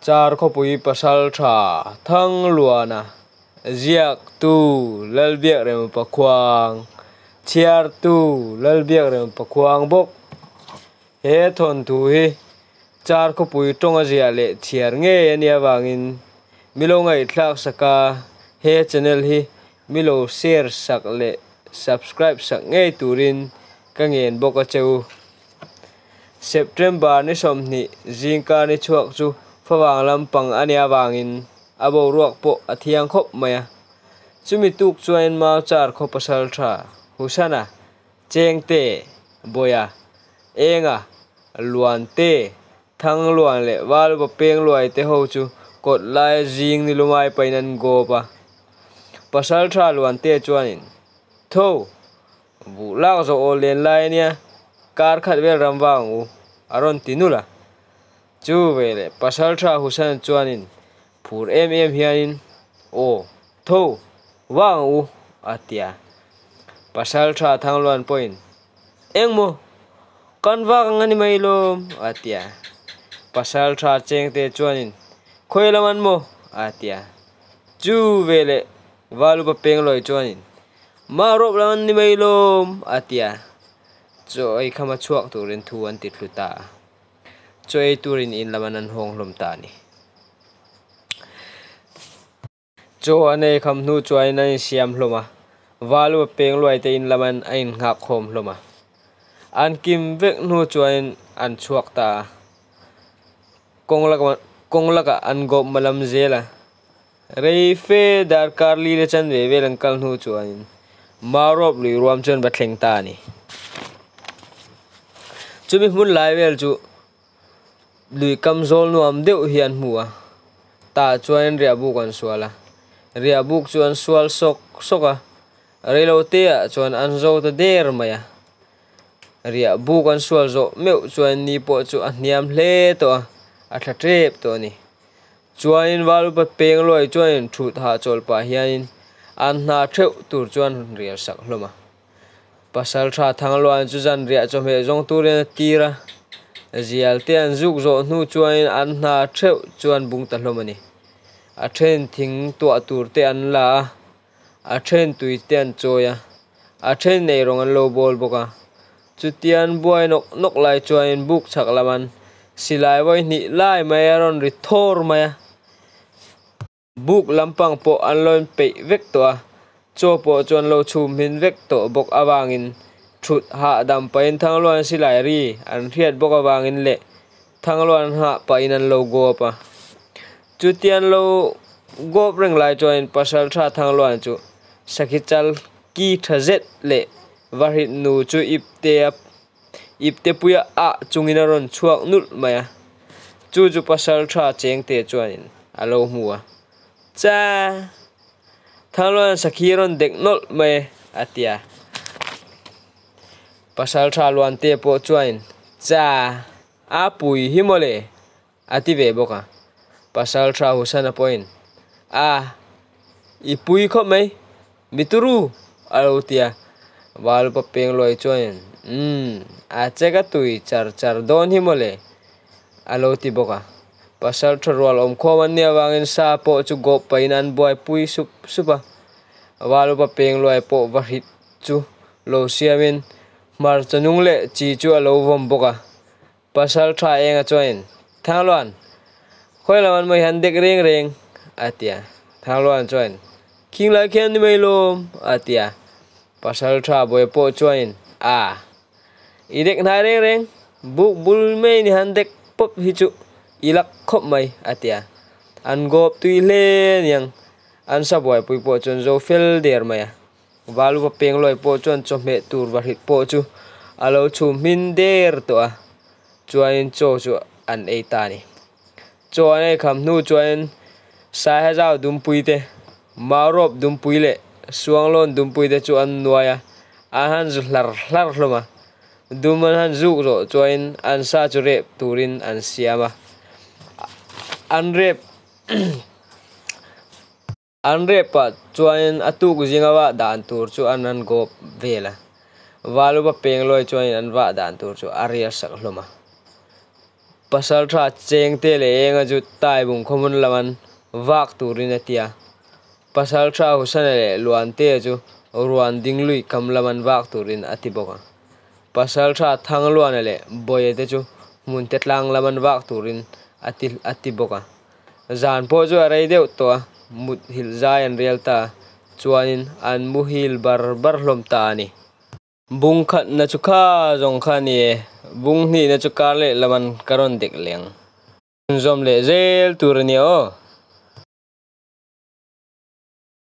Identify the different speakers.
Speaker 1: char kho pui pasal tha thang luana ziak tu lalbiak rem pakhuang chiar tu lalbiak rem pakhuang bok he thon tu hi char kho pui tonga zia le chiar nge ania wangin milo ngai thlak saka he channel hi milo share sak le subscribe sak nge turin ka ngen boka cheu September ni somni jingka ni chuak chu phawang lampang ania wangin abo ruak po athiang khop maya chumi tuk chuan ma char kho pasal tha husana chengte boya enga luan te thang luan le wal ba peng luai te ho chu kot lai jing ni lumai painan go pa pasal tha luan te chuanin tho bu lak zo o len lai nia kar khat vel ramwang u aron tinula chu vele pasal tha husan chuanin phur em hianin o tho wang u atia pasal tha thangluan point engmo kanwa ngani mailom atia pasal tha chengte chuanin khoilaman mo atia chu vele walu pa pengloi chuanin ma rop lan ni mailom atia choi khama chuak turin thuan titluta choi turin in lamanan hong hlom ta ni cho ane kham nu choi na siam hloma walu pengloi te in laman ain ngak khom hloma an kim vek nu chuain an chuak ta konglaka an gop malam zela rei fe dar karli le chan ve ve lang kal nu chuain marop lui ruam chen ba thleng ta ni chumi mun lai vel chu lui kam zol nuam deuh hian hua ta chuan ria bu kan suala ria buk chuan sual soka reilo te a chuan an zo ta der maya ria bu kan sual zo meu chuan ni po chu a hniam hle to a tha trep to ni chuan walu pa peng loi chuan thut ha chol pa hianin an na theu tur chuan rial sak hloma pasal tha thangloan chu jan ria chome jong turen tira zial te an zuk zo nu chuan an na theu chuan bung ta hlomani a then thing to tur te an la a then tui te an choya a then nei rong an lo bol boka chutian buai nok lai chuan buk chak laman silai wai ni lai mai aron ri thor maya buk lampang po an loin pe vek to a cho po chuan lo chum hin vek to bok awangin thut ha dam pain thangloan silai ri an riat bok awangin le thangloan ha pain an lo go pa chutian lo gop reng lai chuan pasal tha thangloan chu sakhichal ki thazet le varhit nu chu ipte puya a chungina ron chuak nul maya chu pasal tha chengte chuanin alo hmuwa cha thangloan sakhiron deknol mai atia pasal tha luan te po chuain cha a pui himole ati ve boka pasal tha husana point a ipui kho mai mituru alotia walu pa peng loi chuan a cheka tui char don himole aloti boka pasal tha rol om khoman nia wangin sa po chu gop painan boy pui supa walu pa peng loi po varhit chu lo siamin mar chanung le chi chu alo vom boka pasal tha enga chuan thangloan khoilaman mai han dek reng atia thangloan chuan kingla khian ni mai lom atia pasal tha boy po chuan a idek na reng buk bul mai ni han dek pop hi chu ilak khop mai atia an gop tui le niang an sa boy pui po chuan zo fel der maya walu pa peng loi po chuan chome tur varhit po chu alo chum min der to a chuan cho chu an ei ta ni cho ane kham nu chuan sai hajau dum puite marop dum puile suanglon dum puite chu an nuaya a han zu hlar hloma dum han zuk ro chuan an sa chu rep turin an siama an rep an rep pa chuan atuk zingawa dan tur chu an gop vela walu pa peng loi chuan an wa dan tur chu aria sak hloma pasal tha cheng te le enga ju tai bung khomun laman wak turin atia pasal tha husan le luan te ju ruan ding lui kam laman wak turin atiboka pasal tha thang luan le boye te chu mun te tlang laman wak turin atiboka zan po ju arei deuh to mut hil zai an rial ta chuanin an mu hil bar hlom ta ni bung khat na chu kha zong kha ni bung ni na chu kar le laman karon dek leng zom le zel tur ni o